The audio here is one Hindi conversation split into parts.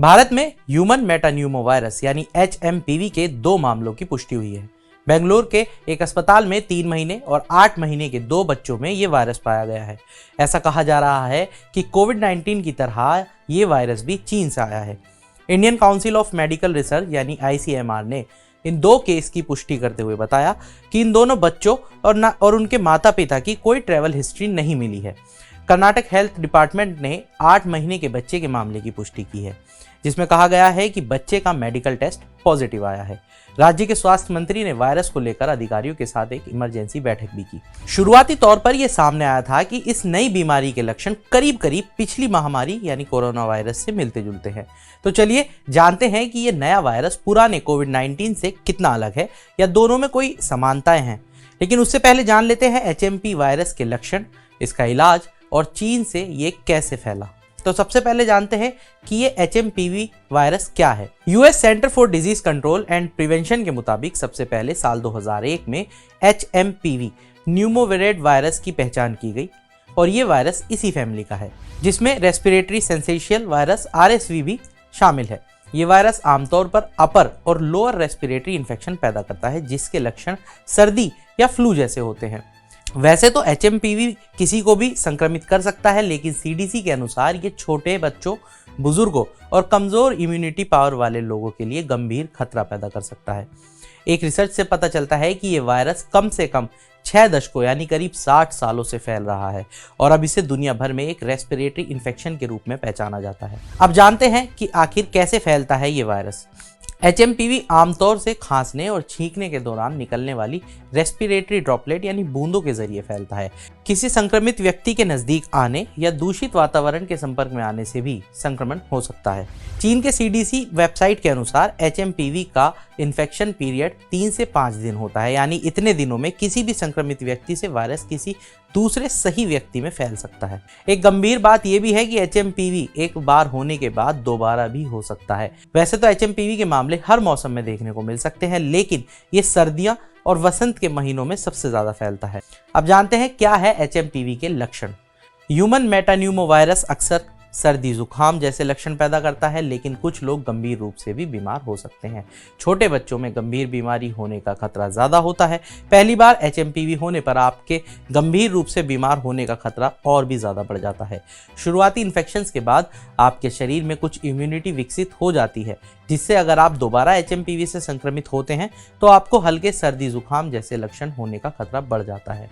भारत में ह्यूमन मेटान्यूमो वायरस यानी HMPV के 2 मामलों की पुष्टि हुई है। बेंगलुरु के एक अस्पताल में 3 महीने और 8 महीने के 2 बच्चों में ये वायरस पाया गया है। ऐसा कहा जा रहा है कि कोविड-19 की तरह ये वायरस भी चीन से आया है। Indian council of medical research यानी ICMR ने इन 2 केस की पुष्टि करते हुए बताया कि इन दोनों बच्चों और उनके माता पिता की कोई ट्रैवल हिस्ट्री नहीं मिली है। कर्नाटक हेल्थ डिपार्टमेंट ने 8 महीने के बच्चे के मामले की पुष्टि की है, जिसमें कहा गया है कि बच्चे का मेडिकल टेस्ट पॉजिटिव आया है। राज्य के स्वास्थ्य मंत्री ने वायरस को लेकर अधिकारियों के साथ एक इमरजेंसी बैठक भी की। शुरुआती तौर पर यह सामने आया था कि इस नई बीमारी के लक्षण करीब करीब पिछली महामारी यानी कोरोना वायरस से मिलते जुलते हैं। तो चलिए जानते हैं कि यह नया वायरस पुराने कोविड-19 से कितना अलग है या दोनों में कोई समानताएं हैं। लेकिन उससे पहले जान लेते हैं HMP वायरस के लक्षण, इसका इलाज और चीन से ये कैसे फैला। तो सबसे पहले जानते हैं कि ये HMPV वायरस क्या है। US centre for disease control and prevention के मुताबिक सबसे पहले साल 2001 में HMPV न्यूमोवेरेड वायरस की पहचान की गई और ये वायरस इसी फैमिली का है, जिसमें रेस्पिरेटरी सिंसेशियल वायरस RSV भी शामिल है। ये वायरस आमतौर पर अपर और लोअर रेस्पिरेटरी इन्फेक्शन पैदा करता है, जिसके लक्षण सर्दी या फ्लू जैसे होते हैं। वैसे तो HMPV किसी को भी संक्रमित कर सकता है, लेकिन CDC के अनुसार ये छोटे बच्चों, बुजुर्गों और कमजोर इम्यूनिटी पावर वाले लोगों के लिए गंभीर खतरा पैदा कर सकता है। एक रिसर्च से पता चलता है कि ये वायरस कम से कम 6 दशकों यानी करीब 60 सालों से फैल रहा है और अब इसे दुनिया भर में एक रेस्पिरेटरी इन्फेक्शन के रूप में पहचाना जाता है। अब जानते हैं कि आखिर कैसे फैलता है ये वायरस। HMPV आमतौर से खांसने और छींकने के दौरान निकलने वाली रेस्पिरेटरी ड्रॉपलेट यानी बूंदों के जरिए फैलता है। किसी संक्रमित व्यक्ति के नजदीक आने या दूषित वातावरण के संपर्क में आने से भी संक्रमण हो सकता है। चीन के CDC वेबसाइट के अनुसार HMPV का इन्फेक्शन पीरियड 3 से 5 दिन होता है, यानी इतने दिनों में किसी भी संक्रमित व्यक्ति से वायरस किसी दूसरे सही व्यक्ति में फैल सकता है। एक गंभीर बात यह भी है कि HMPV एक बार होने के बाद दोबारा भी हो सकता है। वैसे तो HMPV के मामले हर मौसम में देखने को मिल सकते हैं, लेकिन ये सर्दियां और वसंत के महीनों में सबसे ज्यादा फैलता है। अब जानते हैं क्या है HMPV के लक्षण। ह्यूमन मेटान्यूमो वायरस अक्सर सर्दी जुकाम जैसे लक्षण पैदा करता है, लेकिन कुछ लोग गंभीर रूप से भी बीमार हो सकते हैं। छोटे बच्चों में गंभीर बीमारी होने का खतरा ज्यादा होता है। पहली बार HMPV होने पर आपके गंभीर रूप से बीमार होने का खतरा और भी ज्यादा बढ़ जाता है। शुरुआती इन्फेक्शंस के बाद आपके शरीर में कुछ इम्यूनिटी विकसित हो जाती है, जिससे अगर आप दोबारा HMPV से संक्रमित होते हैं तो आपको हल्के सर्दी जुकाम जैसे लक्षण होने का खतरा बढ़ जाता है।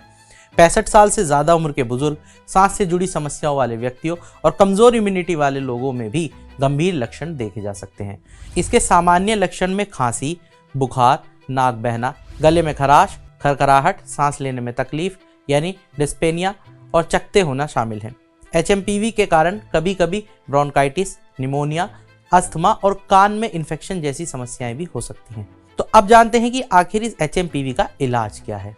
65 साल से ज़्यादा उम्र के बुजुर्ग, सांस से जुड़ी समस्याओं वाले व्यक्तियों और कमज़ोर इम्यूनिटी वाले लोगों में भी गंभीर लक्षण देखे जा सकते हैं। इसके सामान्य लक्षण में खांसी, बुखार, नाक बहना, गले में खराश, खरखराहट, सांस लेने में तकलीफ यानी डिस्पेनिया और चकत्ते होना शामिल हैं। HMPV के कारण कभी कभी ब्रोंकाइटिस, निमोनिया, अस्थमा और कान में इन्फेक्शन जैसी समस्याएं भी हो सकती हैं। तो अब जानते हैं कि आखिर इस HMPV का इलाज क्या है।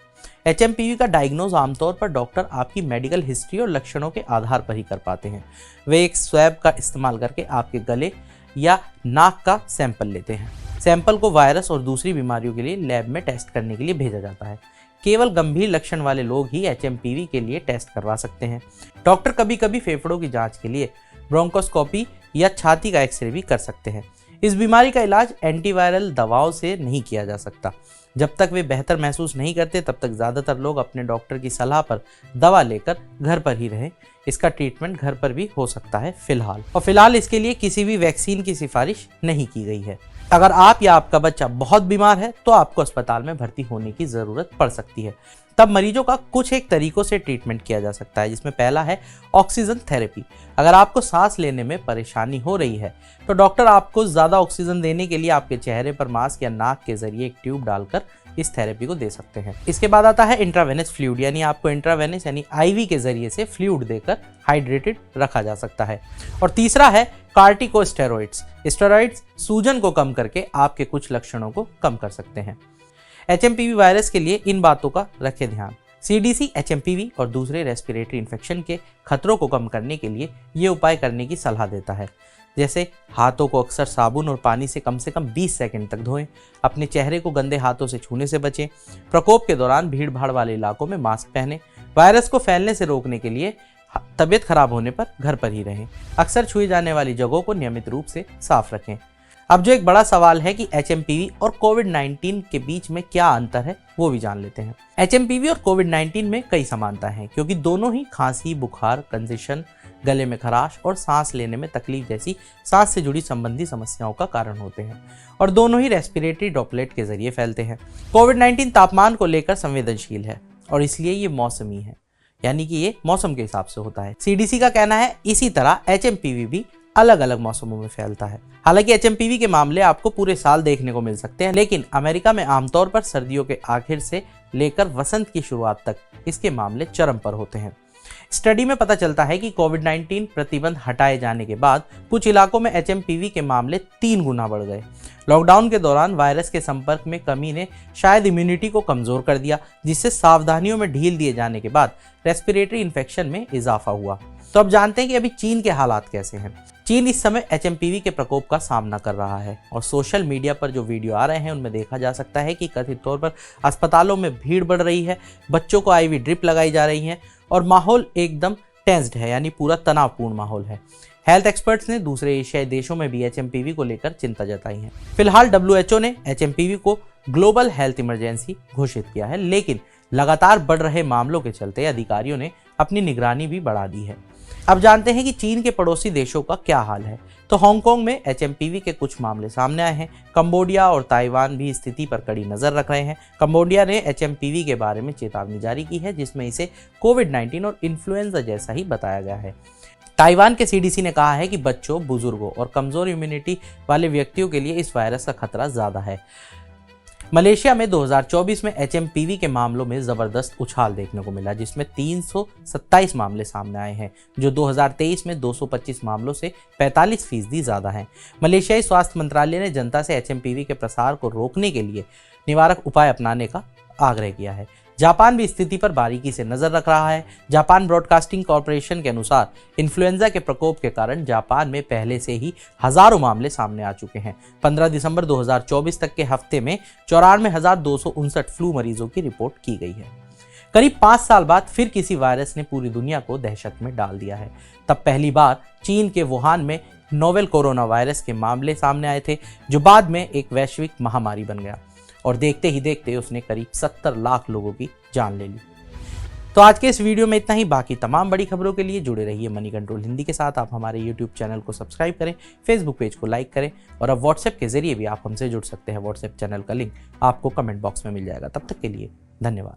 HMPV का डायग्नोज आमतौर पर डॉक्टर आपकी मेडिकल हिस्ट्री और लक्षणों के आधार पर ही कर पाते हैं। वे एक स्वैब का इस्तेमाल करके आपके गले या नाक का सैंपल लेते हैं। सैंपल को वायरस और दूसरी बीमारियों के लिए लैब में टेस्ट करने के लिए भेजा जाता है। केवल गंभीर लक्षण वाले लोग ही HMPV के लिए टेस्ट करवा सकते हैं। डॉक्टर कभी कभी फेफड़ों की जांच के लिए ब्रोंकोस्कोपी या छाती का एक्सरे भी कर सकते हैं। इस बीमारी का इलाज एंटीवायरल दवाओं से नहीं किया जा सकता। जब तक वे बेहतर महसूस नहीं करते तब तक ज़्यादातर लोग अपने डॉक्टर की सलाह पर दवा लेकर घर पर ही रहें। इसका ट्रीटमेंट घर पर भी हो सकता है फिलहाल इसके लिए किसी भी वैक्सीन की सिफारिश नहीं की गई है। अगर आप या आपका बच्चा बहुत बीमार है तो आपको अस्पताल में भर्ती होने की ज़रूरत पड़ सकती है। तब मरीजों का कुछ एक तरीकों से ट्रीटमेंट किया जा सकता है, जिसमें पहला है ऑक्सीजन थेरेपी। अगर आपको सांस लेने में परेशानी हो रही है तो डॉक्टर आपको ज़्यादा ऑक्सीजन देने के लिए आपके चेहरे पर मास्क या नाक के जरिए एक ट्यूब डालकर इस थेरेपी को दे सकते हैं। इसके बाद आता है इंट्रावेनस फ्लूइड, यानी आपको इंट्रावेनस यानी IV के जरिए से फ्लूइड देकर हाइड्रेटेड रखा जा सकता है। और तीसरा है कार्टिकोस्टेरॉइड्स। स्टेरॉइड्स सूजन को कम करके आपके कुछ लक्षणों को कम कर सकते हैं। HMPV वायरस के लिए इन बातों का रखें ध्यान। CDC HMPV और दूसरे रेस्पिरेटरी इन्फेक्शन के खतरों को कम करने के लिए ये उपाय करने की सलाह देता है, जैसे हाथों को अक्सर साबुन और पानी से कम 20 सेकंड तक धोएं, अपने चेहरे को गंदे हाथों से छूने से बचें, प्रकोप के दौरान भीड़ भाड़ वाले इलाकों में मास्क पहनें, वायरस को फैलने से रोकने के लिए तबीयत खराब होने पर घर पर ही रहें। अक्सर छुई जाने वाली जगहों को नियमित रूप से साफ रखें। अब जो एक बड़ा सवाल है कि HMPV और कोविड-19 के बीच में क्या अंतर है, वो भी जान लेते हैं। HMPV और कोविड-19 में कई समानता हैं, क्योंकि दोनों ही खांसी, बुखार, कंजेशन, गले में खराश और सांस लेने में तकलीफ जैसी सांस से जुड़ी संबंधी समस्याओं का कारण होते हैं, और दोनों ही रेस्पिरेटरी ड्रॉपलेट के जरिए फैलते हैं। कोविड-19 तापमान को लेकर संवेदनशील है और इसलिए ये मौसमी है, यानी कि ये मौसम के हिसाब से होता है। CDC का कहना है इसी तरह HMPV भी अलग अलग मौसमों में फैलता है। हालांकि HMPV के मामले आपको पूरे साल देखने को मिल सकते हैं, लेकिन अमेरिका में आमतौर पर सर्दियों के आखिर से लेकर वसंत की शुरुआत तक इसके मामले चरम पर होते हैं। स्टडी में पता चलता है कि कोविड-19 प्रतिबंध हटाए जाने के बाद कुछ इलाकों में HMPV के मामले 3 गुना बढ़ गए। लॉकडाउन के दौरान वायरस के संपर्क में कमी ने शायद इम्यूनिटी को कमजोर कर दिया, जिससे सावधानियों में ढील दिए जाने के बाद रेस्पिरेटरी इन्फेक्शन में इजाफा हुआ। तो अब जानते हैं कि अभी चीन के हालात कैसे हैं। चीन इस समय HMPV के प्रकोप का सामना कर रहा है, और सोशल मीडिया पर जो वीडियो आ रहे हैं उनमें देखा जा सकता है कि कथित तौर पर अस्पतालों में भीड़ बढ़ रही है, बच्चों को IV ड्रिप लगाई जा रही है और माहौल एकदम टेंस्ड है, यानी पूरा तनावपूर्ण माहौल है। हेल्थ एक्सपर्ट्स ने दूसरे एशियाई देशों में भी HMPV को लेकर चिंता जताई है। फिलहाल WHO ने HMPV को ग्लोबल हेल्थ इमरजेंसी घोषित किया है, लेकिन लगातार बढ़ रहे मामलों के चलते अधिकारियों ने अपनी निगरानी भी बढ़ा दी है। अब जानते हैं कि चीन के पड़ोसी देशों का क्या हाल है। तो हांगकांग में HMPV के कुछ मामले सामने आए हैं। कंबोडिया और ताइवान भी स्थिति पर कड़ी नजर रख रहे हैं। कंबोडिया ने HMPV के बारे में चेतावनी जारी की है, जिसमें इसे कोविड-19 और इन्फ्लुएंजा जैसा ही बताया गया है। ताइवान के CDC ने कहा है कि बच्चों, बुजुर्गों और कमजोर इम्यूनिटी वाले व्यक्तियों के लिए इस वायरस का खतरा ज्यादा है। मलेशिया में 2024 में HMPV के मामलों में जबरदस्त उछाल देखने को मिला, जिसमें 327 मामले सामने आए हैं, जो 2023 में 225 मामलों से 45% ज्यादा हैं। मलेशियाई स्वास्थ्य मंत्रालय ने जनता से HMPV के प्रसार को रोकने के लिए निवारक उपाय अपनाने का आग्रह किया है। जापान भी स्थिति पर बारीकी से नजर रख रहा है। जापान ब्रॉडकास्टिंग कॉरपोरेशन के अनुसार इन्फ्लुएंजा के प्रकोप के कारण जापान में पहले से ही हजारों मामले सामने आ चुके हैं। 15 दिसंबर 2024 तक के हफ्ते में 94,259 फ्लू मरीजों की रिपोर्ट की गई है। करीब 5 साल बाद फिर किसी वायरस ने पूरी दुनिया को दहशत में डाल दिया है। तब पहली बार चीन के वुहान में नोवेल कोरोना वायरस के मामले सामने आए थे, जो बाद में एक वैश्विक महामारी बन गया, और देखते ही देखते उसने करीब 70 लाख लोगों की जान ले ली। तो आज के इस वीडियो में इतना ही। बाकी तमाम बड़ी खबरों के लिए जुड़े रहिए मनी कंट्रोल हिंदी के साथ। आप हमारे YouTube चैनल को सब्सक्राइब करें, Facebook पेज को लाइक करें, और अब WhatsApp के जरिए भी आप हमसे जुड़ सकते हैं। WhatsApp चैनल का लिंक आपको कमेंट बॉक्स में मिल जाएगा। तब तक के लिए धन्यवाद।